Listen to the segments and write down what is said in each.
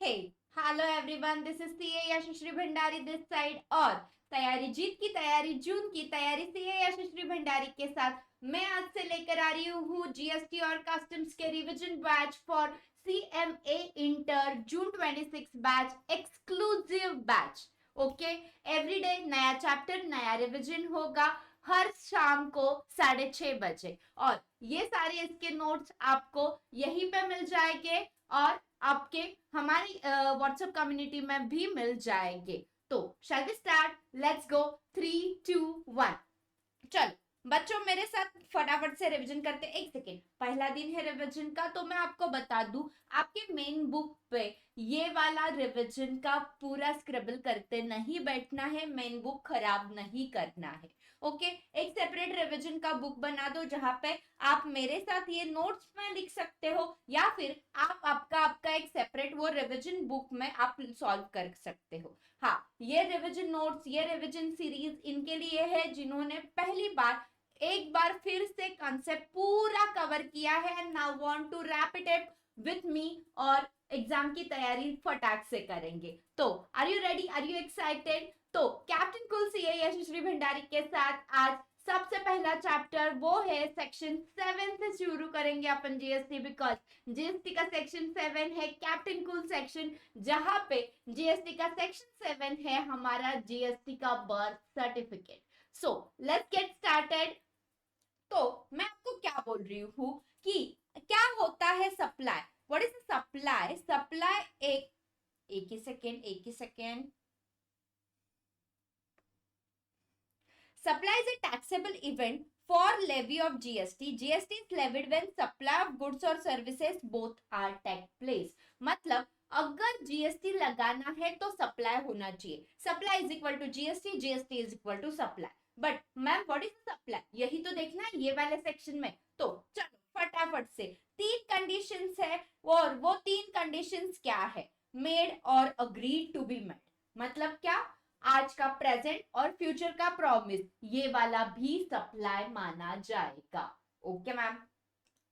Hey, hello everyone. This is CA Yashashri Bhandari this side और तैयारी जीत की तैयारी जून की तैयारी CA यशश्री भंडारी के साथ मैं आज से लेकर आ रही हूँ जीएसटी और कस्टम्स के revision batch for CMA inter June 26 batch exclusive batch. Okay, everyday नया चैप्टर नया रिवीजन होगा हर शाम को 6:30 बजे और ये सारे इसके नोट्स आपको यहीं पे मिल जाएंगे और आपके हमारी व्हाट्सएप कम्युनिटी में भी मिल जाएंगे। तो shall we start, let's go 3, 2, 1। चलो बच्चों मेरे साथ फटाफट से रिवीजन करते। एक सेकेंड, पहला दिन है रिवीजन का, तो मैं आपको बता दूं आपके मेन बुक पे ये वाला रिवीजन का पूरा स्क्रिबल करते नहीं बैठना है, मेन बुक खराब नहीं करना है। ओके, एक सेपरेट रिवीजन का बुक बना दो जहां पे आप मेरे साथ ये नोट्स में लिख सकते हो या फिर आप आपका एक सेपरेट वो रिवीजन बुक में आप सॉल्व कर सकते हो। हाँ, ये रिवीजन नोट्स ये रिवीजन सीरीज इनके लिए है जिन्होंने पहली बार एक बार फिर से कॉन्सेप्ट पूरा कवर किया है and now want to wrap it with me और एग्जाम की तैयारी फटाक से करेंगे। तो are you ready, are you excited? तो captain cool CA Yashasvi Bhandari के साथ आज सबसे पहला चैप्टर वो है सेक्शन 7 से शुरू करेंगे अपन जीएसटी, बिकॉज जीएसटी का सेक्शन 7 है कैप्टन कुल सेक्शन, जहां पे जीएसटी का सेक्शन 7 है हमारा जीएसटी का birth certificate. So let's get started. तो मैं आपको क्या बोल रही हूँ कि क्या होता है supply, what is supply? Supply एक ही second. Supply is a taxable event for levy of GST. GST is levied when supply of goods or services both are take place. मतलब अगर जीएसटी लगाना है तो सप्लाई होना चाहिए। Supply is equal to GST, GST is equal to supply. But ma'am what is supply, यही तो देखना है ये वाले सेक्शन में। तो चलो फटाफट से तीन कंडीशंस है और वो तीन कंडीशंस क्या है? मेड और अग्रीड टू बी मेड। मतलब क्या? आज का प्रेजेंट और फ्यूचर का प्रॉमिस, ये वाला भी सप्लाई माना जाएगा। Okay ma'am.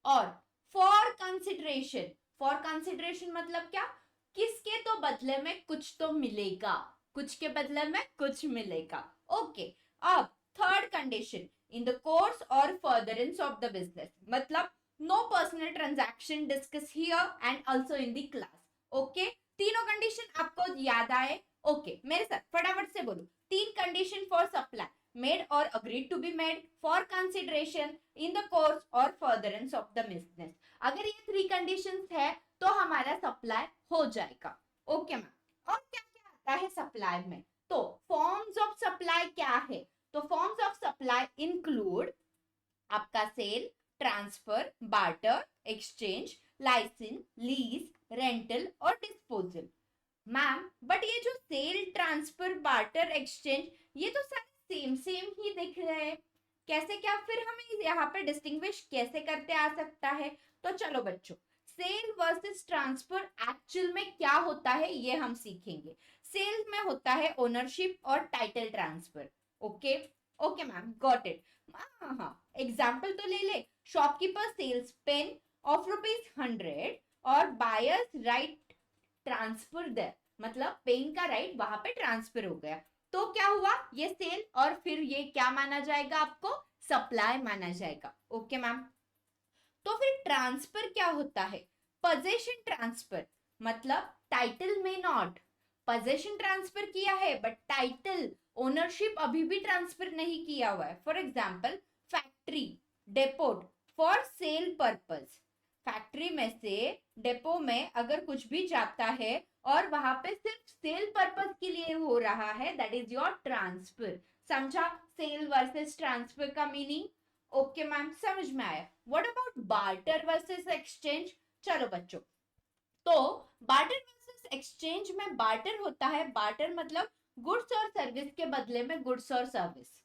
और फॉर कंसिडरेशन, फॉर कंसिडरेशन मतलब क्या? किसके तो बदले में कुछ तो मिलेगा, कुछ के बदले में कुछ मिलेगा। ओके, अब third condition, in the course और फर्दरेंस ऑफ द बिजनेस, मतलब no personal transaction discuss here and also in the class. Okay, तीनों कंडीशन आपको याद आए? ओके, मेरे साथ फटाफट से बोलो। तीन कंडीशन फॉर सप्लाई, मेड और agreed to be made, for consideration, in the course और फर्दरेंस ऑफ द बिजनेस। अगर ये थ्री कंडीशंस है तो हमारा सप्लाई हो जाएगा। ओके मैम, और क्या क्या आता है सप्लाई में? तो फॉर्म्स ऑफ सप्लाई क्या है? तो फॉर्म्स ऑफ सप्लाई इंक्लूड आपका sale, transfer, barter, exchange, licence, lease, rental और डिस्पोजल। मैम बट ये जो सेल, ट्रांसफर, बार्टर, एक्सचेंज, ये तो सारे सेम सेम ही दिख रहे हैं, कैसे क्या फिर हमें यहाँ पे डिस्टिंग्विश कैसे करते आ सकता है? तो चलो बच्चों, सेल वर्सेस ट्रांसफर एक्चुअल में क्या होता है ये हम सीखेंगे। सेल में होता है ओनरशिप और title transfer. Okay okay ma'am, got it. हाँ हाँ, एग्जाम्पल तो ले ले। शॉपकीपर सेल्स पेन ऑफ ₹100 और बायर्स राइट ट्रांसफर देयर, मतलब पेन का राइट वहां पे ट्रांसफर हो गया, तो क्या हुआ? ये सेल और फिर ये क्या माना जाएगा? आपको सप्लाई माना जाएगा। Okay ma'am. तो फिर ट्रांसफर क्या होता है? पोजेशन ट्रांसफर, मतलब टाइटल में नॉट, पोजेशन ट्रांसफर किया है बट टाइटल ओनरशिप अभी भी ट्रांसफर नहीं किया हुआ है। For example factory, deputy for sale purpose, factory में से डेपो में अगर कुछ भी जाता है और वहां पे सिर्फ सेल पर्पज के लिए हो रहा है, दैट इज योर ट्रांसफर। समझा सेल वर्सेस ट्रांसफर का मीनिंग? ओके मैम, समझ में आया। What about barter versus exchange? चलो बच्चों, तो बार्टर वर्सेस एक्सचेंज में बार्टर होता है, बार्टर मतलब गुड्स और सर्विस के बदले में गुड्स और सर्विस।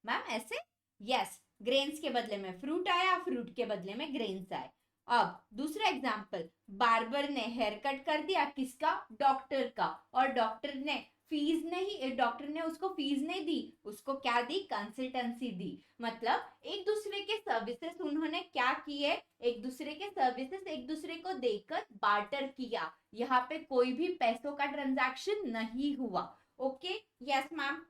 मैम ऐसे? यस, ग्रेन्स के बदले में फ्रूट आया, फ्रूट के बदले में ग्रेन्स आए। अब दूसरा एग्जाम्पल, बार्बर ने हेयर कट कर दिया, किसका? डॉक्टर का, और डॉक्टर ने फीस नहीं, डॉक्टर ने उसको फीस नहीं दी, उसको क्या दी, कंसल्टेंसी दी। मतलब एक दूसरे के सर्विसेज उन्होंने क्या किए, एक दूसरे के सर्विसेज एक दूसरे को देकर बार्टर किया। यहाँ पे कोई भी पैसों का ट्रांजैक्शन नहीं हुआ। Okay, yes ma'am.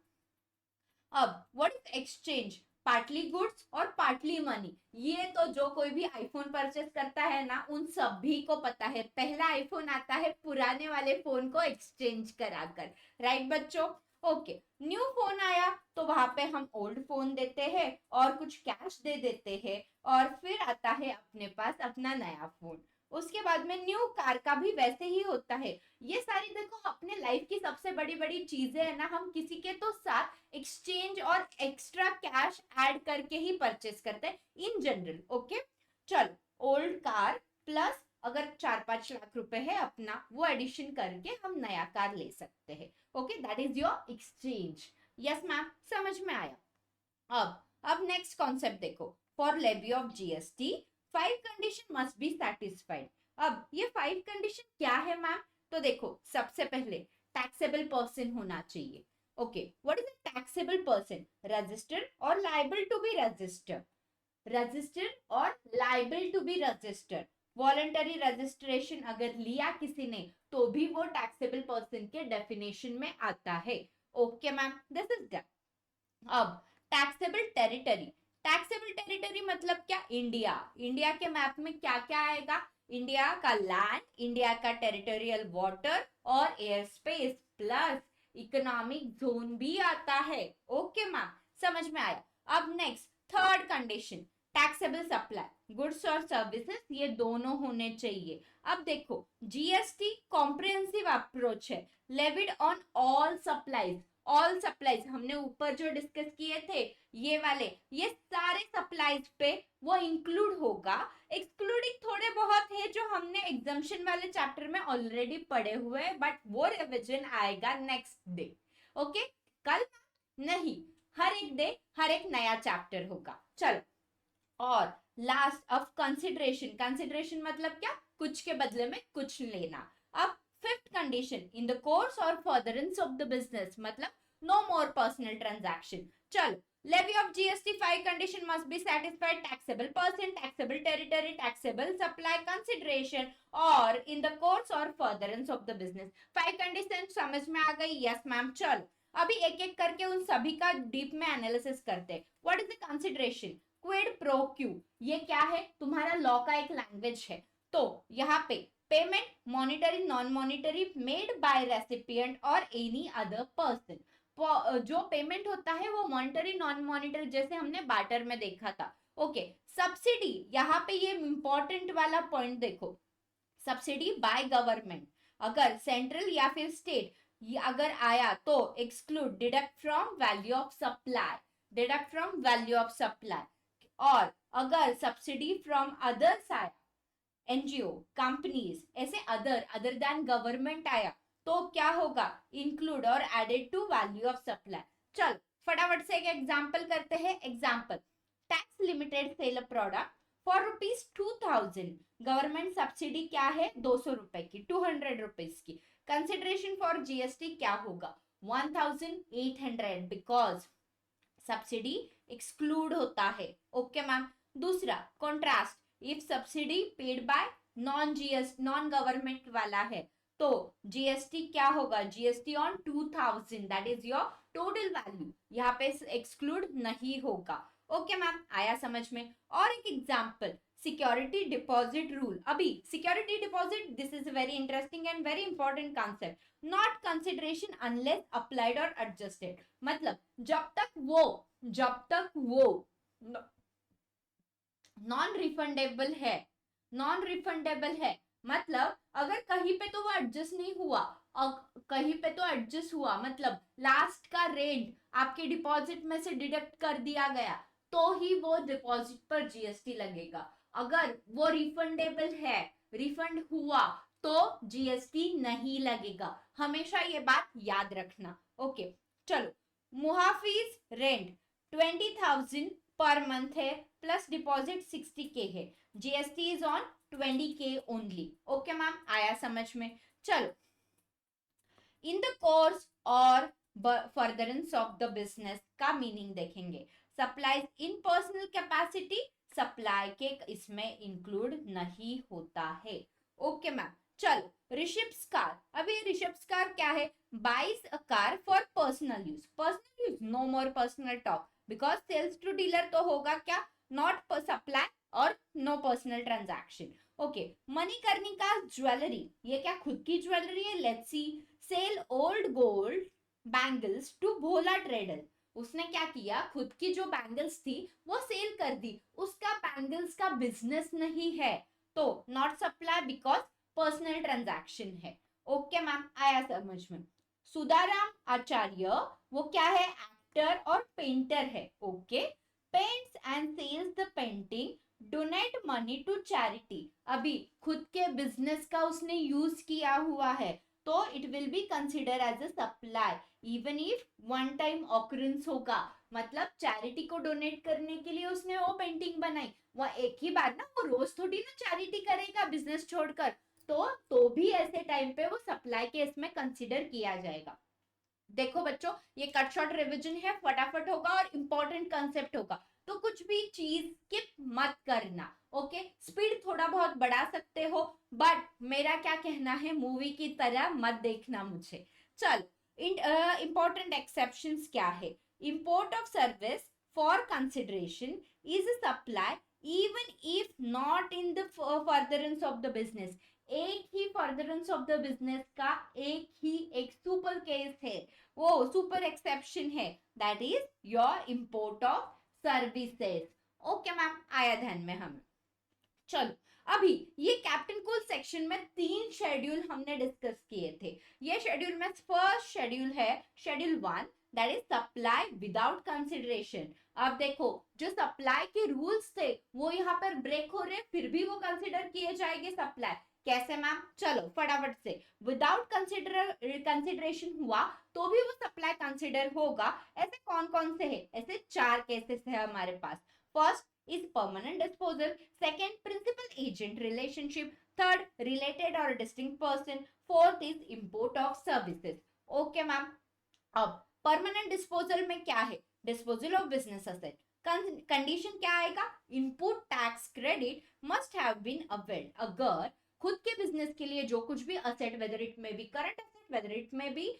अब what is exchange, partly goods और पार्टली मनी। ये तो जो कोई भी आईफोन परचेस करता है ना, उन सभी को पता है, पहला आईफोन आता है पुराने वाले फोन को एक्सचेंज कराकर, राइट बच्चों। ओके, न्यू फोन आया तो वहां पे हम ओल्ड फोन देते हैं और कुछ कैश दे देते हैं, और फिर आता है अपने पास अपना नया फोन। उसके बाद में न्यू कार का भी वैसे ही होता है। ये सारी देखो अपने लाइफ की सबसे बड़ी बड़ी चीजें है ना, हम किसी के तो साथ एक्सचेंज और एक्स्ट्रा कैश ऐड करके ही परचेस करते हैं इन जनरल। ओके, चलो, ओल्ड कार प्लस अगर 4-5 लाख रुपए है अपना, वो एडिशन करके हम नया कार ले सकते हैं। Okay, that is your exchange. Yes ma'am, समझ में आया। अब नेक्स्ट कॉन्सेप्ट देखो, for levy of GST 5 condition must be satisfied. अब ये 5 कंडीशन क्या है मैम, तो देखो सबसे पहले टैक्सेबल पर्सन होना चाहिए। Okay, what is a taxable person, registered और liable to be registered, registered और liable to be registered. Voluntary registration अगर लिया किसी ने तो भी वो टैक्सेबल पर्सन के डेफिनेशन में आता है। Okay ma'am, this is done. अब टैक्सेबल टेरिटरी, टैक्सेबल टेरिटरी मतलब क्या, इंडिया, इंडिया के मैप में क्या क्या आएगा, इंडिया का लैंड, इंडिया का टेरिटोरियल वाटर और air space plus economic zone भी आता है। ओके मैम, समझ में आया। अब next third condition, taxable supply, goods और सर्विसेज, ये दोनों होने चाहिए। अब देखो जीएसटी कॉम्प्रिहेंसिव अप्रोच है, levied on all supplies, all supplies हमने ऊपर जो डिस्कस किए थे ये वाले, ये सारे सप्लाईज पे वो इंक्लूड होगा। एक्सक्लूडिंग थोड़े बहुत है जो हमने एग्जाम्शन वाले चैप्टर में ऑलरेडी पढ़े हुए हैं, बट वो रिवीजन आएगा नेक्स्ट डे। ओके, कल नहीं, हर एक डे हर एक नया चैप्टर होगा। चलो, और लास्ट ऑफ कंसिडरेशन, कंसिडरेशन मतलब क्या, कुछ के बदले में कुछ लेना। अब fifth condition, in the course और फर्दरेंस ऑफ द बिजनेस, मतलब नो मोर पर्सनल ट्रांजैक्शन। चलो, levy of GST 5 condition must be satisfied, taxable person, taxable territory, taxable supply, consideration और in the course or furtherance of the business। 5 condition समझ में आ गई? Yes ma'am. चलो, अभी एक एक करके उन सभी का डीप में एनालिसिस करते हैं। What is the consideration, quid pro Q, ये क्या है, तुम्हारा लॉ का एक लैंग्वेज है। तो यहाँ पे payment monetary non monetary made by recipient और एनी अदर पर्सन, जो पेमेंट होता है वो मॉनिटरी नॉन मॉनिटरी, जैसे हमने बार्टर में देखा था। ओके, सब्सिडी, यहाँ पे ये इंपॉर्टेंट वाला पॉइंट देखो, सब्सिडी बाय गवर्नमेंट, अगर सेंट्रल या फिर स्टेट अगर आया तो exclude, deduct from value of supply, deduct from value of supply. और अगर सब्सिडी फ्रॉम अदर्स आया, एनजीओ कंपनीज, ऐसे अदर देन गवर्नमेंट आया तो क्या होगा, इंक्लूड और added to value of supply. चल फटाफट से एक एग्जांपल करते हैं। Example, tax limited sell a product for ₹2000, government subsidy क्या है, 200 रुपए की, 200 रुपीज की। कंसिडरेशन फॉर जीएसटी क्या होगा, 1800, बिकॉज सब्सिडी एक्सक्लूड होता है। Okay ma'am. दूसरा contrast, if subsidy paid by non government वाला है तो जीएसटी क्या होगा, GST on 2000, that is your total value, यहाँ पे एक्सक्लूड नहीं होगा। ओके मैम, आया समझ में। और एक एग्जांपल, सिक्योरिटी डिपॉजिट रूल। अभी security deposit, this is very interesting and very important concept, not consideration unless applied और एडजस्टेड। मतलब जब तक वो नॉन रिफंडेबल है, नॉन रिफंडेबल है, मतलब अगर कहीं पे तो वो एडजस्ट नहीं हुआ और कहीं पे तो एडजस्ट हुआ, मतलब लास्ट का रेंट आपके डिपॉजिट में से डिडक्ट कर दिया गया तो ही वो डिपॉजिट पर जीएसटी लगेगा। अगर वो रिफंडेबल है, रिफंड हुआ तो जीएसटी नहीं लगेगा, हमेशा ये बात याद रखना। ओके, चलो, मुहाफिज रेंट 20,000 पर मंथ है प्लस डिपॉजिट 60K है, GST is on 20K only. Okay ma'am, आया समझ में। चलो, इन द कोर्स और फर्दरेंस ऑफ द बिजनेस का मीनिंग देखेंगे। Supplies in personal capacity, supply के इसमें इंक्लूड नहीं होता है। ओके मैम, चलो ऋषभ्स कार। अभी ऋषभ्स कार क्या है? Buys a car for personal use. Personal use, no more personal talk, because sales to dealer तो होगा क्या? नॉट सप्लाई और no personal transaction. Okay, Manikarnika jewellery, ये क्या खुद की ज्वेलरी है? Let's see. Sell old gold bangles to Bhola trader. उसने क्या किया? खुद की जो बैंगल्स थी वो सेल कर दी, उसका बैंगल्स का बिजनेस नहीं है, तो not supply because personal transaction है। ओके मैम, आया समझ में? सुधाराम आचार्य, वो क्या है? एक्टर और पेंटर है। Okay, paints and sells the painting, donate money to charity. अभी खुद के बिजनेस का उसने यूज किया हुआ है, तो it will be consider as a supply even if one time occurrence होगा। मतलब चैरिटी को डोनेट करने के लिए उसने वो पेंटिंग बनाई, वो एक ही बार ना, वो रोज थोड़ी ना चैरिटी करेगा बिजनेस छोड़कर, तो भी ऐसे टाइम पे वो सप्लाई के इसमें कंसिडर किया जाएगा। देखो बच्चों, ये कट शॉर्ट रिवीजन है, फटाफट होगा और इंपॉर्टेंट कंसेप्ट होगा, तो कुछ भी चीज स्किप मत करना। ओके, स्पीड थोड़ा बहुत बढ़ा सकते हो, बट मेरा क्या कहना है, मूवी की तरह मत देखना मुझे। चल, इंपॉर्टेंट एक्सेप्शंस क्या है? Import of service for consideration is supply even if not in the furtherance of the business. एक ही फर्दरेंस ऑफ द बिजनेस का एक सुपर केस है, वो सुपर एक्सेप्शन है, that is your import of services. Okay ma'am, आया ध्यान में हमें? चलो, अभी ये कैप्टन कूल सेक्शन में 3 शेड्यूल हमने डिस्कस किए थे। ये शेड्यूल में फर्स्ट शेड्यूल है schedule 1, that is supply without consideration. अब देखो, जो सप्लाई के रूल्स थे वो यहाँ पर ब्रेक हो रहे, फिर भी वो कंसिडर किए जाएंगे सप्लाई। कैसे मैम? चलो फटाफट से, विदाउट कंसिडरेशन हुआ तो भी वो सप्लाई कंसिडर होगा। ऐसे कौन कौन से है? ऐसे 4 केसेस है हमारे पास। First is permanent disposal, second principal agent relationship, third related or distinct person, fourth is import of services. Okay ma'am, अब परमानेंट डिस्पोजल में क्या है? Disposal of business asset. Condition क्या आएगा? Input tax credit must have been availed. अगर खुद के business के लिए जो कुछ भी asset, whether it may be current asset, whether it may be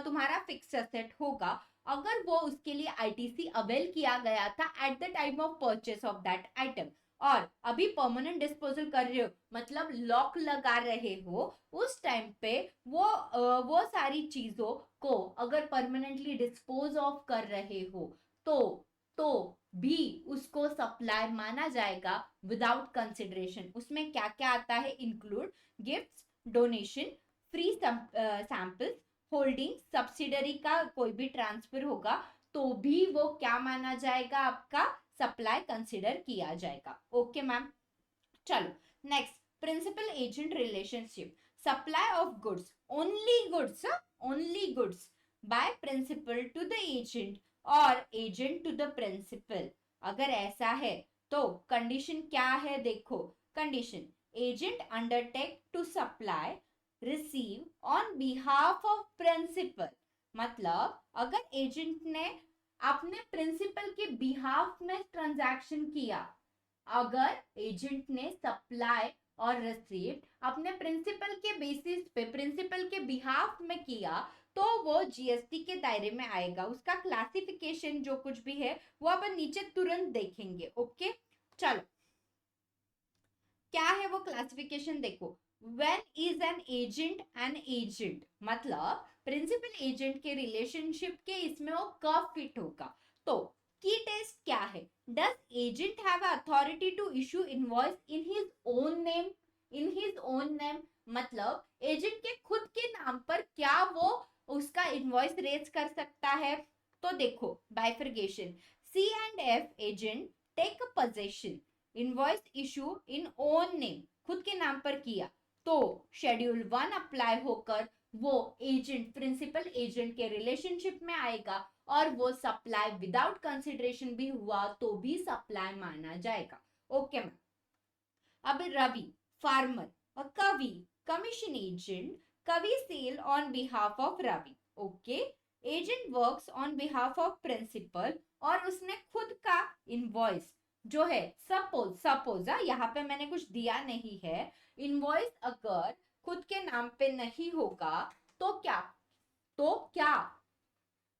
तुम्हारा फिक्स असेट होगा, अगर वो उसके लिए आईटीसी अवेल किया गया था at the time of purchase of that item, और अभी परमानेंट डिस्पोजल कर रहे हो मतलब लॉक लगा रहे हो, उस टाइम पे वो सारी चीजों को अगर परमानेंटली डिस्पोज ऑफ कर रहे हो तो भी उसको सप्लाई माना जाएगा विदाउट कंसिडरेशन। उसमें क्या क्या आता है? Include gifts, donation, free samples, holding, subsidiary का कोई भी ट्रांसफर होगा तो भी वो क्या माना जाएगा? आपका सप्लाई कंसिडर किया जाएगा। ओके मैम, चलो next, principal agent relationship. Supply of goods, only goods by principal to the agent और एजेंट टू द प्रिंसिपल। अगर ऐसा है तो कंडीशन क्या है? देखो condition, agent undertake to supply receive on behalf of principal. मतलब अगर एजेंट ने अपने प्रिंसिपल के बिहाफ में ट्रांजैक्शन किया, अगर एजेंट ने सप्लाई और रिसीव अपने प्रिंसिपल के बेसिस पे, प्रिंसिपल के बिहाफ में किया, तो वो जीएसटी के दायरे में आएगा। उसका क्लासिफिकेशन जो कुछ भी है वो अपन नीचे तुरंत देखेंगे। ओके, चलो क्या है वो क्लासिफिकेशन? देखो, व्हेन इज एन एजेंट, मतलब प्रिंसिपल एजेंट के रिलेशनशिप के इसमें वो कब फिट होगा। तो की टेस्ट क्या है? Does agent have authority to issue invoice in his own name? In his own name मतलब एजेंट के खुद के नाम पर क्या वो उसका इनवॉइस रेज कर सकता है? तो देखो bifurcation, C and F agent take possession, invoice issue in own name, खुद के नाम पर किया, तो शेड्यूल 1 अप्लाई होकर वो एजेंट प्रिंसिपल एजेंट के रिलेशनशिप में आएगा, और वो सप्लाई विदाउट कंसिडरेशन भी हुआ तो भी सप्लाई माना जाएगा। ओके मैम, अब Ravi, farmer, Kavi, commission agent, Kavi sell on behalf of Ravi. Okay, agent works on behalf of principal, और उसने खुद का इनवॉइस जो है, सपोज यहाँ पे मैंने कुछ दिया नहीं है, इनवॉइस अगर खुद के नाम पे नहीं होगा तो क्या, तो क्या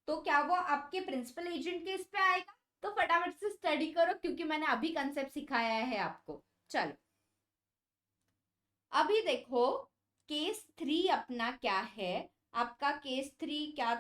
तो क्या वो आपके प्रिंसिपल एजेंट के इस पे आएगा? तो फटाफट से स्टडी करो क्योंकि मैंने अभी कंसेप्ट सिखाया है आपको. चलो अभी देखो केस 3 अपना क्या है. आपका केस 3 क्या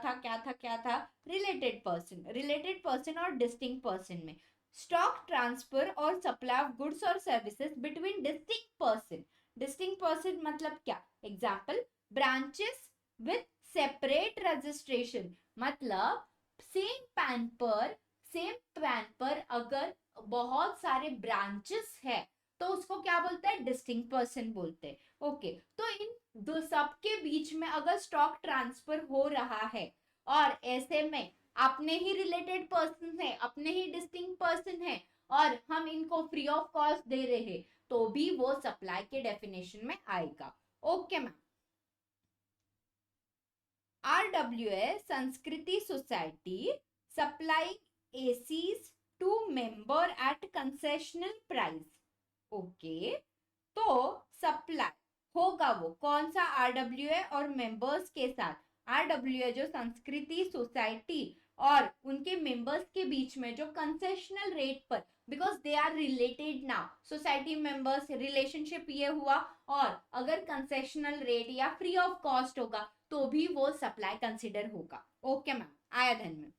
था, रिलेटेड पर्सन और डिस्टिंक्ट पर्सन में स्टॉक ट्रांसफर और सप्लाई ऑफ गुड्स और सर्विसेज बिटवीन डिस्टिंक्ट पर्सन मतलब क्या? Example, branches with separate registration, मतलब सेम पैन पर अगर बहुत सारे ब्रांचेस है तो उसको क्या बोलते हैं? डिस्टिंक्ट पर्सन बोलते हैं. ओके, तो इन दो सब के बीच में अगर स्टॉक ट्रांसफर हो रहा है और ऐसे में अपने ही रिलेटेड पर्सन है, अपने ही डिस्टिंक्ट पर्सन है और हम इनको फ्री ऑफ कॉस्ट दे रहे हैं तो भी वो सप्लाई के डेफिनेशन में आएगा. Okay ma'am. RWA Sanskriti society supplies to member at concessional price. Okay, तो सप्लाई होगा वो कौन सा? RWA और मेंबर्स के साथ. RWA जो संस्कृति सोसाइटी और उनके मेंबर्स के बीच में जो कंसेशनल रेट पर, because they are related now, society members relationship ये हुआ, और अगर कंसेशनल रेट या फ्री ऑफ कॉस्ट होगा तो भी वो सप्लाई कंसिडर होगा. ओके मैम, आया ध्यान में.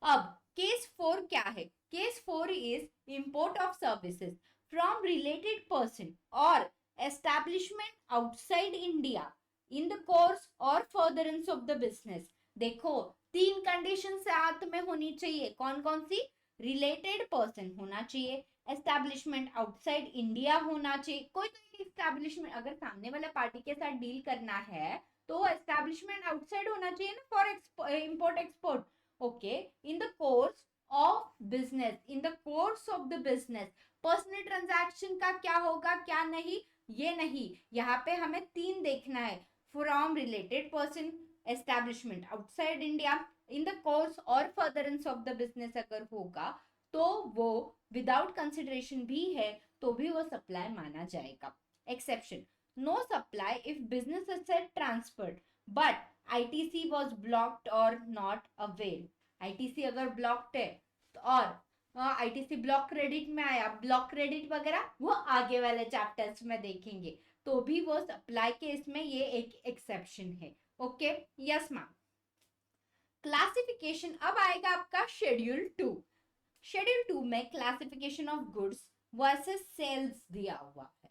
अब केस 4 क्या है? Case 4 is import of services from related person और establishment outside India in the course और फर्दरेंस ऑफ द बिजनेस. देखो 3 कंडीशन साथ में होनी चाहिए. कौन कौन सी? रिलेटेड पर्सन होना चाहिए, एस्टैब्लिशमेंट आउटसाइड इंडिया होना चाहिए. कोई तो एस्टैब्लिशमेंट अगर सामने वाला पार्टी के साथ डील करना है तो एस्टैब्लिशमेंट आउटसाइड होना चाहिए ना for import export. Okay, in the course of business, in the course of the business. Personal transaction का क्या होगा क्या नहीं, ये नहीं. यहाँ पे हमें 3 देखना है. From related person, establishment outside India, in the course और फर्दरेंस ऑफ द बिजनेस अगर होगा तो वो विदाउट कंसिडरेशन भी है तो भी वो सप्लाई माना जाएगा. Exception, no supply if business asset transferred but ITC was blocked or not availed. ITC अगर blocked है और ITC ब्लॉक क्रेडिट में आया, ब्लॉक क्रेडिट वगैरह वो आगे वाले चैप्टर्स में देखेंगे तो भी वो सप्लाई के इसमें ये एक एक्सेप्शन है. Okay, yes ma'am. क्लासिफिकेशन अब आएगा आपका शेड्यूल 2. शेड्यूल 2 में classification of goods versus sales दिया हुआ है.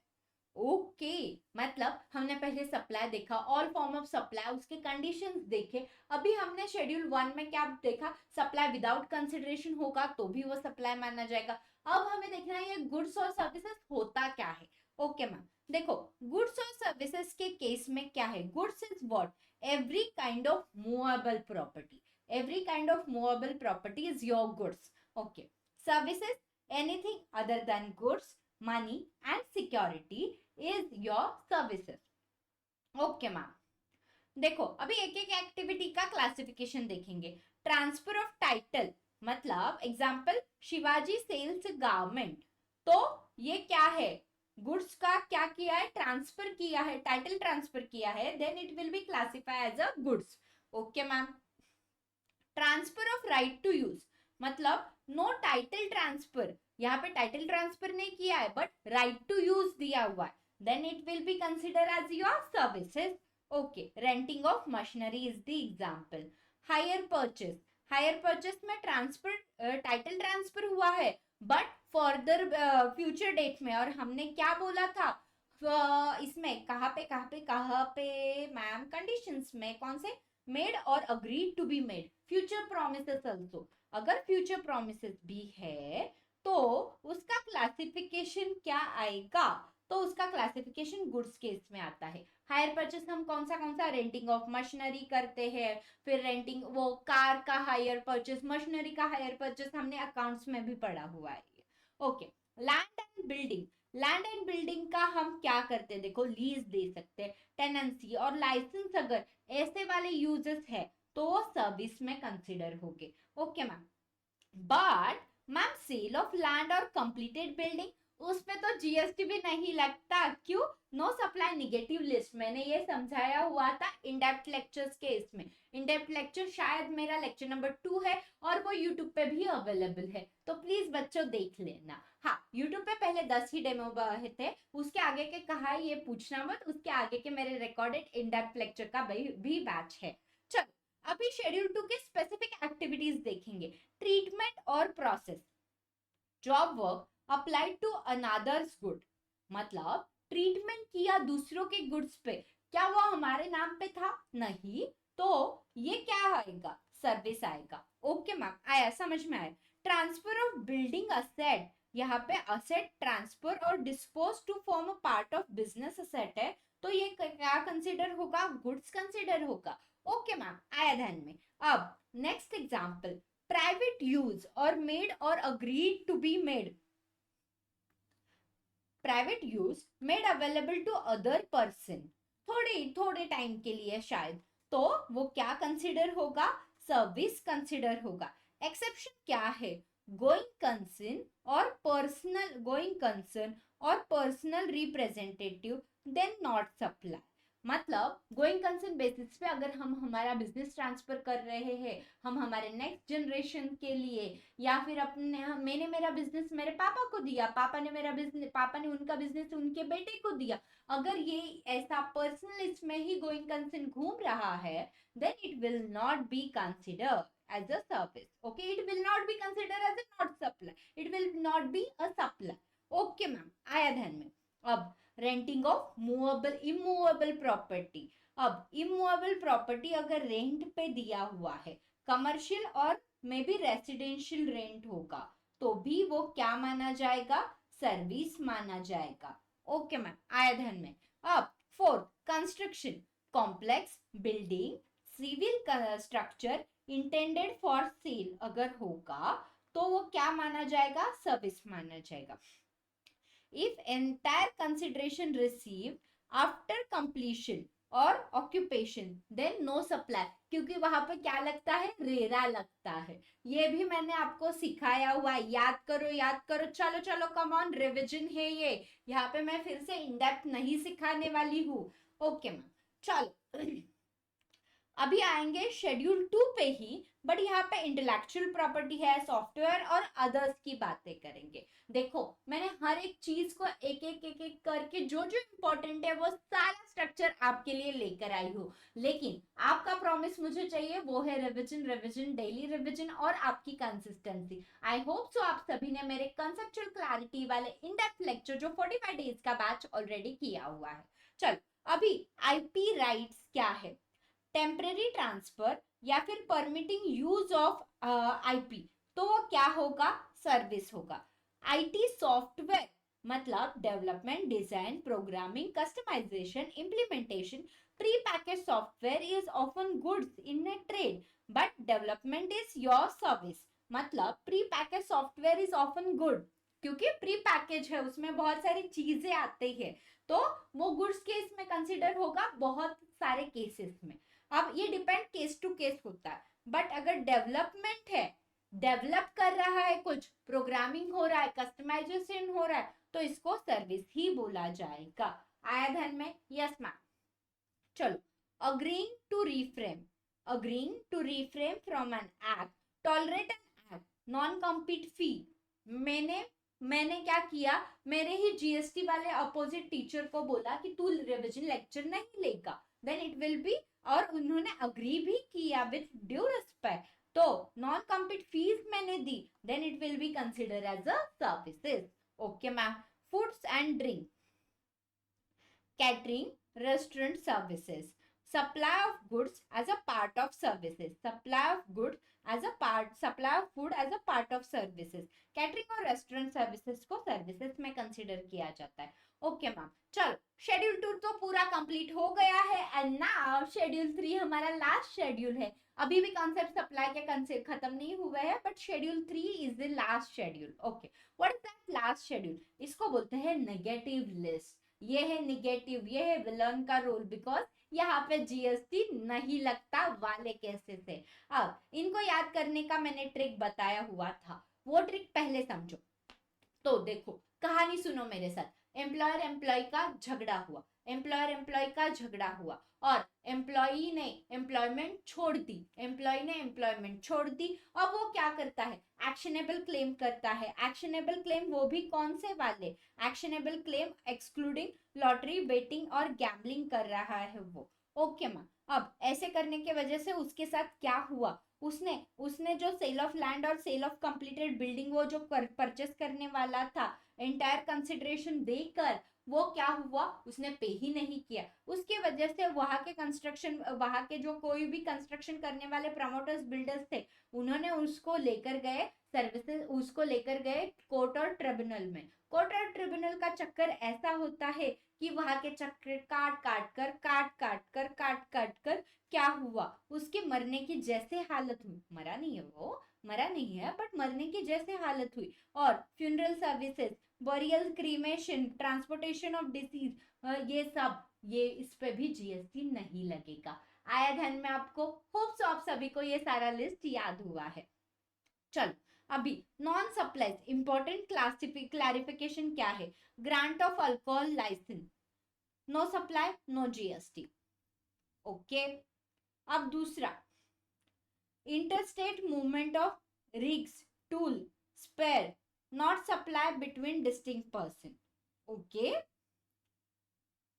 ओके, मतलब हमने पहले सप्लाई देखा, ऑल फॉर्म ऑफ सप्लाई, उसके कंडीशंस देखे. अभी हमने शेड्यूल 1 में क्या देखा? सप्लाई विदाउट कंसिडरेशन होगा तो भी वो सप्लाई माना जाएगा. अब हमें देखना है ये गुड्स और सर्विसेज होता क्या है. ओके मैम, देखो गुड्स और सर्विसेज के केस में क्या है? Goods is what? Every kind of movable property. Every kind of movable property is your goods. Okay, services anything other than goods, money and security is your services. Okay ma'am, देखो अभी एक एक activity का classification देखेंगे. Transfer of title, मतलब example Shivaji sales garment, तो ये क्या है? गुड्स का क्या किया है? ट्रांसफर किया है, टाइटल ट्रांसफर किया है, then it will be classify as a goods. Okay ma'am. Transfer of right to use, मतलब नो टाइटल ट्रांसफर, यहाँ पे टाइटल ट्रांसफर नहीं किया है बट राइट टू यूज दिया हुआ है, then it will be consider as your services. Okay, renting of machinery is the example. Hire purchase में ट्रांसफर, टाइटल ट्रांसफर हुआ है बट फर्दर फ्यूचर डेट में, और हमने क्या बोला था इसमें कहाँ पे मैम? कंडीशंस में. कौन से? मेड और agreed to be made. Future promises also, अगर फ्यूचर प्रोमिसेस भी है तो उसका क्लासिफिकेशन क्या आएगा? तो उसका क्लासिफिकेशन गुड्स केस में आता है. हायर परचेस हम कौन सा रेंटिंग ऑफ मशीनरी करते हैं, फिर रेंटिंग वो कार का हायर परचेस, मशीनरी का हायर परचेस हमने अकाउंट्स में भी पढ़ा हुआ है. Okay, land and building, land and building का हम क्या करते हैं, देखो लीज दे सकते हैं, टेनेंसी और लाइसेंस अगर ऐसे वाले यूजेस है तो वो सर्विस में कंसिडर होंगे। Okay ma'am. But ma'am sale of land और कंप्लीटेड बिल्डिंग उस पे तो जीएसटी भी नहीं लगता, क्यों? नो सप्लाई निगेटिव लिस्ट, मैंने ये समझाया हुआ था इन डेप्थ लेक्चर्स के इसमें। इन डेप्थ लेक्चर शायद मेरा लेक्चर नंबर 2 है और वो यूट्यूब पे भी अवेलेबल है, तो प्लीज बच्चों देख लेना। हाँ, यूट्यूब पे पहले 10 ही डेमो थे, उसके आगे के कहा ये पूछना मत, उसके आगे के मेरे रिकॉर्डेड इन डेप्थ लेक्चर का भी बैच है। चलो अभी शेड्यूल 2 के स्पेसिफिक एक्टिविटीज देखेंगे। ट्रीटमेंट और process, job work applied to another's good, मतलब ट्रीटमेंट किया दूसरों के गुड्स पे, क्या वो हमारे नाम पे था? नहीं, तो ये क्या आएगा? सर्विस आएगा। ओके मैम, आया, समझ में आया। ट्रांसफर ऑफ बिल्डिंग असेट, यहाँ पे असेट ट्रांसफर और dispose to form a part of business asset है, तो ये क्या कंसिडर होगा? गुड्स कंसिडर होगा। ओके मैम, आया ध्यान में। अब नेक्स्ट एग्जांपल, प्राइवेट यूज और मेड और agreed to be made, private use made available to other person, थोड़े टाइम के लिए शायद, तो वो क्या कंसिडर होगा? सर्विस कंसिडर होगा। एक्सेप्शन क्या है? गोइंग कंसर्न और personal representative then not supply, मतलब गोइंग कंसर्न बेसिस पे अगर हम हमारा बिजनेस ट्रांसफर कर रहे हैं, हम हमारे नेक्स्ट जनरेशन के लिए, या फिर अपने मैंने मेरा बिजनेस मेरे पापा को दिया, पापा ने उनका बिजनेस उनके बेटे को दिया, अगर ये ऐसा पर्सनल इसमें ही गोइंग कंसर्न घूम रहा है, then it will not be consider as a service. Okay, it will not be considered as a not supply, it will not be a supply. Okay ma'am, आया ध्यान में। अब renting of movable immovable property, अब immovable property अगर rent पे दिया हुआ है, कमर्शियल और मे बी रेसिडेंशियल रेंट होगा, तो भी वो क्या माना जाएगा? सर्विस माना जाएगा। ओके मैम, आया ध्यान में। अब fourth, construction, complex building, civil structure intended for sale अगर होगा, तो वो क्या माना जाएगा? सर्विस माना जाएगा। if entire consideration received after completion और ऑक्यूपेशन देन नो सप्लाई, क्योंकि वहां पे क्या लगता है? रेरा लगता है। ये भी मैंने आपको सिखाया हुआ है, याद करो, चलो चलो कम ऑन, रिविजन है ये, यहाँ पे मैं फिर से इन डेप्थ नहीं सिखाने वाली हूँ। ओके मैम, चलो अभी आएंगे शेड्यूल 2 पे ही, बट यहाँ पे इंटेलेक्चुअल प्रॉपर्टी है, सॉफ्टवेयर और अदर्स की बातें करेंगे। देखो मैंने हर एक चीज को एक करके जो जो इंपॉर्टेंट है वो सारा स्ट्रक्चर आपके लिए लेकर आई हूँ, लेकिन आपका प्रॉमिस मुझे चाहिए वो है रिविजन, डेली रिविजन और आपकी कंसिस्टेंसी। आई होप सो आप सभी ने मेरे कंसेप्चुअल क्लैरिटी वाले इन डेप्थ लेक्चर जो 45 डेज का बैच ऑलरेडी किया हुआ है। चलो अभी आईपी राइट्स क्या है? टेम्परेरी ट्रांसफर या फिर परमिटिंग यूज ऑफ आईपी, तो वो क्या होगा? सर्विस होगा। आईटी सॉफ्टवेयर मतलब development, design, programming, customisation, implementation, pre package software is often goods in a trade but development is your service, मतलब pre package software is often good, क्योंकि pre package है उसमें बहुत सारी चीजें आती है, तो वो गुड्स केस में कंसिडर होगा बहुत सारे केसेस में। अब ये डिपेंड केस टू केस होता है, बट अगर डेवलपमेंट है, डेवलप कर रहा है, कुछ प्रोग्रामिंग हो रहा है, कस्टमाइजेशन हो रहा है, तो इसको सर्विस ही बोला जाएगा। आया ध्यान में? Yes ma'am. चलो agreeing to refrain from an act, tolerate an act, non compete fee, मैंने क्या किया? मेरे ही जीएसटी वाले अपोजिट टीचर को बोला कि तू रिविजन लेक्चर नहीं लेगा, देन इट विल बी, और उन्होंने अग्री भी किया विथ ड्यू रिस्पेक्ट, तो नॉन कॉम्पीट फीस मैंने दी, then it will be consider as a services. Okay ma'am. Foods and drink, catering, restaurant services, supply of goods as a part of services, supply of food as a part of services, catering और restaurant services को services में consider किया जाता है। Okay ma'am, चलो schedule 2 तो पूरा complete हो गया है, एंड नाउ शेड्यूल 3 हमारा लास्ट शेड्यूल है। अभी भी कॉन्सेप्ट सप्लाई के कंसेप्ट खत्म नहीं हुए हैं, but schedule 3 is the last schedule. Okay, what is that last schedule? इसको बोलते हैं नेगेटिव लिस्ट। ये है नेगेटिव, ये है विलन का रोल, बिकॉज यहाँ पे जीएसटी नहीं लगता वाले केसेस है। अब इनको याद करने का मैंने ट्रिक बताया हुआ था, वो ट्रिक पहले समझो। तो देखो, कहानी सुनो मेरे साथ। एम्प्लॉयर एम्प्लॉय का झगड़ा हुआ, एम्प्लॉयर एम्प्लॉय का झगड़ा हुआ, और एम्प्लॉई ने एम्प्लॉयमेंट छोड़ दी, एम्प्लॉय ने एम्प्लॉयमेंट छोड़ दी। अब वो क्या करता है? एक्शनेबल क्लेम करता है। एक्शनेबल क्लेम वो भी कौन से वाले? Actionable claim excluding lottery, betting और गैम्बलिंग कर रहा है वो। ओके मैम, अब ऐसे करने के वजह से उसके साथ क्या हुआ? उसने उसने जो सेल ऑफ लैंड और सेल ऑफ कंप्लीटेड बिल्डिंग वो जो परचेस करने वाला था, एंटायर कंसिडरेशन देकर, वो क्या हुआ? उसने पे ही नहीं किया। उसके वजह से वहां के कंस्ट्रक्शन, वहां के जो कोई भी कंस्ट्रक्शन करने वाले प्रमोटर्स बिल्डर्स थे, उन्होंने उसको लेकर गए सर्विसेज, उसको लेकर गए कोर्ट और ट्रिब्यूनल में। कोर्ट और ट्रिब्यूनल का चक्कर ऐसा होता है कि वहां के चक्कर काट काट कर क्या हुआ? उसके मरने की जैसे हालत हुई, मरा नहीं है वो, मरा नहीं है, बट मरने की जैसे हालत हुई। और funeral services, burial, cremation, transportation of disease, ये सब, ये इस पे भी जीएसटी नहीं लगेगा। आया ध्यान में आपको? होप सो आप सभी को ये सारा लिस्ट याद हुआ है। चलो, अभी नॉन सप्लाईज इंपॉर्टेंट क्लैरिफिकेशन क्या है? Grant of alcohol licence, no supply, no GST. Okay, अब दूसरा, interstate movement of rigs, tool, spare, not supply between distinct person. Okay,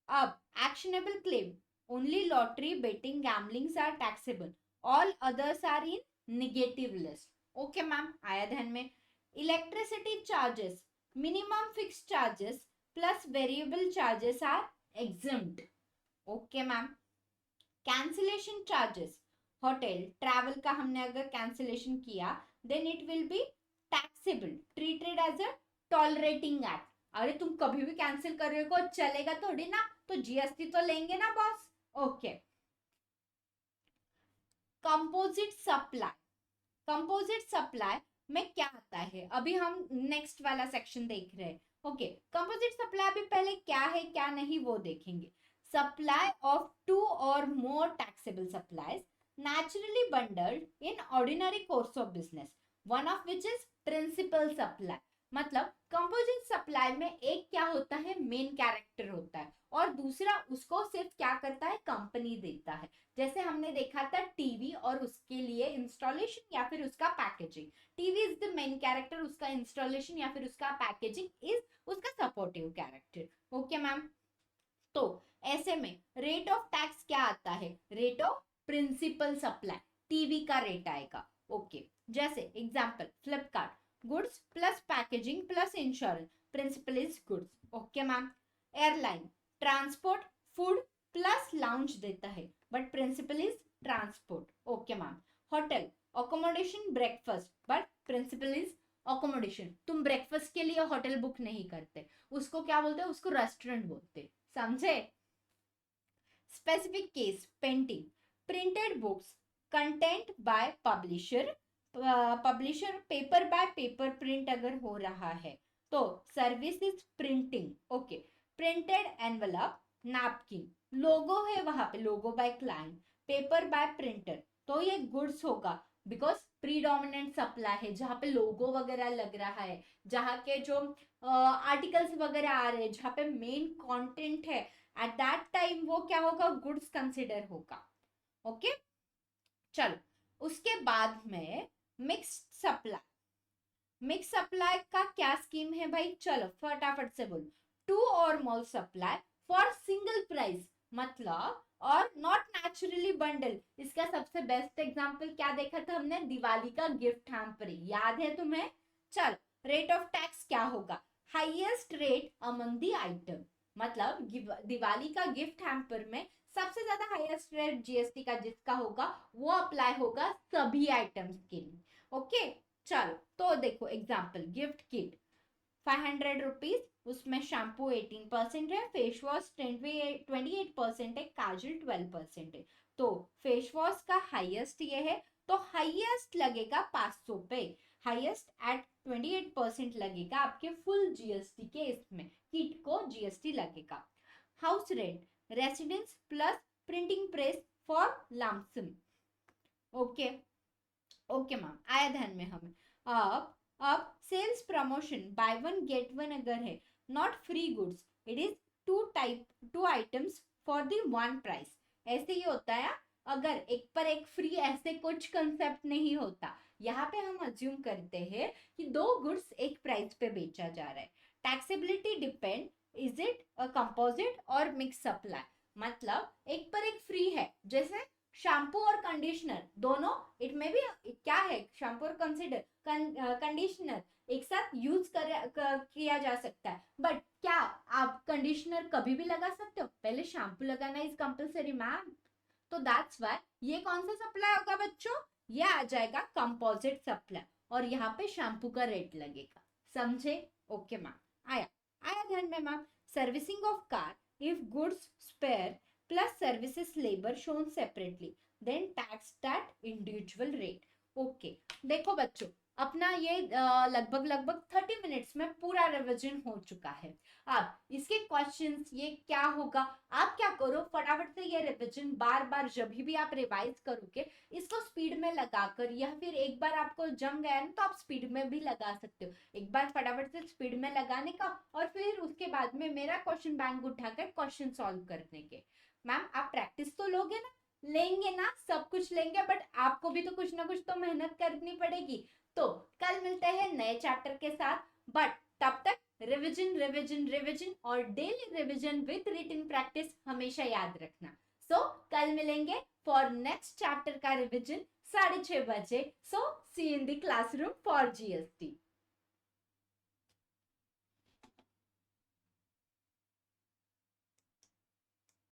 अब actionable claim, only lottery, betting, gamblings are taxable, all others are in negative list. Okay ma'am, आया ध्यान में? Electricity charges, minimum fix charges plus variable charges are exempt. Okay ma'am, cancellation charges, hotel travel का हमने अगर cancellation किया, then it will be taxable, treated as a tolerating act. अरे तुम कभी भी कैंसिल कर रहे हो, चलेगा थोड़ी ना, तो जीएसटी तो लेंगे ना boss. Okay, composite supply, composite supply में क्या आता है? अभी हम नेक्स्ट वाला सेक्शन देख रहे हैं। ओके, कंपोजिट सप्लाई अभी पहले क्या है क्या नहीं वो देखेंगे। Supply of two or more taxable supplies naturally bundled in ordinary course of business, one of which is principal supply। मतलब कंपोजिट सप्लाई में एक क्या होता है? मेन कैरेक्टर होता है, और दूसरा उसको सिर्फ क्या करता है? कंपनी देता है। जैसे हमने देखा था टीवी और उसके लिए इंस्टॉलेशन या फिर उसका packaging. TV is the main character, उसका इंस्टॉलेशन या फिर उसका पैकेजिंग इज उसका सपोर्टिव कैरेक्टर। ओके मैम, तो ऐसे में रेट ऑफ टैक्स क्या आता है? Rate of principal supply, TV का रेट आएगा। ओके, जैसे example Flipkart, goods plus packaging plus insurance, principal is goods. Okay ma'am, airline, transport, food plus lounge देता है, but principal is transport. Okay ma'am, hotel, accommodation, breakfast, but principal is accommodation. तुम breakfast के लिए hotel book नहीं करते, उसको क्या बोलते हैं? उसको रेस्टोरेंट बोलते, समझे? Specific case, painting, printed books, content by publisher, publisher paper by paper print अगर हो रहा है तो service is printing. Okay, printed envelope, napkin, logo है वहां पे, logo by client, paper by printer, तो ये गुड्स होगा, बिकॉज प्रीडोमिनेंट सप्लाई है, जहां पे लोगो वगैरह लग रहा है, जहां के जो आर्टिकल्स वगैरह आ रहे हैं, जहां पे मेन कंटेंट है, एट दैट टाइम वो क्या होगा? गुड्स कंसिडर होगा। ओके, चलो, उसके बाद में मिक्स्ड सप्लाई। मिक्स सप्लाई का क्या स्कीम है भाई? चलो फटाफट से बोलो। To or more supply for single price, मतलब और नॉट नेचुरली बंडल। इसका सबसे बेस्ट एग्जांपल क्या देखा था हमने? दिवाली का गिफ्ट हैम्परिंग, याद है तुम्हें? चलो, रेट ऑफ टैक्स क्या होगा? Highest rate among the item, मतलब दिवाली का गिफ्ट हैम्पर में सबसे ज्यादा हाईएस्ट रेट जीएसटी का जिसका होगा वो अप्लाई होगा सभी आइटम्स के लिए। ओके, चलो तो देखो एग्जाम्पल, गिफ्ट किट 500 रुपीज, उसमें शैम्पू 18% है, फेस वॉश 28% है, काजल 12% है। तो फेस वॉश का हाईएस्ट ये है, तो हाईएस्ट लगेगा 500 पे, हाईएस्ट एट 28% लगेगा आपके फुल जीएसटी के, इसमें किट को जीएसटी लगेगा। House rent, residence plus printing press for lump sum. Okay okay ma'am, आया ध्यान में हमें। अब sales promotion, buy one get one अगर है, not free goods, it is two items for the one price. ऐसे ही होता है, अगर एक पर एक फ्री ऐसे कुछ कंसेप्ट नहीं होता। यहाँ पे हम अज्यूम करते हैं कि दो गुड्स एक प्राइस पे बेचा जा रहा है। Taxability depend, is it a composite और मिक्स सप्लाई, मतलब एक पर एक फ्री है, जैसे शैम्पू और कंडीशनर दोनों, इट में भी क्या है, शैम्पू और कंडीशनर एक साथ यूज किया जा सकता है, बट क्या आप कंडीशनर कभी भी लगा सकते हो? पहले शैम्पू लगाना इज कंपलसरी मैम। तो दैट्स व्हाई ये कौन सा सप्लाई होगा बच्चों, ये आ जाएगा कंपोजिट सप्लाई, और यहाँ पे शैम्पू का रेट लगेगा। समझे? ओके मैम, आया आया ध्यान में ma'am. Servicing of car, if goods spare plus services labor shown separately, then taxed at individual rate. Okay, देखो बच्चों, अपना ये लगभग 30 मिनट्स में पूरा रिवीजन हो चुका है। अब इसके क्वेश्चंस ये क्या होगा, आप क्या करो, फटाफट से ये रिवीजन बार बार जब भी आप रिवाइज करोगे, इसको स्पीड में लगाकर, या फिर एक बार आपको जम गया ना तो आप स्पीड में भी लगा सकते हो। एक बार फटाफट से स्पीड में लगाने का, और फिर उसके बाद में मेरा क्वेश्चन बैंक उठाकर क्वेश्चन सॉल्व करने के। मैम आप प्रैक्टिस तो लोगे ना? लेंगे ना, सब कुछ लेंगे, बट आपको भी तो कुछ ना कुछ तो मेहनत करनी पड़ेगी। तो कल मिलते हैं नए चैप्टर के साथ, बट तब तक रिवीजन रिवीजन रिवीजन और daily revision with written practice हमेशा याद रखना। सो कल मिलेंगे फॉर नेक्स्ट चैप्टर का रिवीजन 6:30 बजे। So see in the classroom for GST.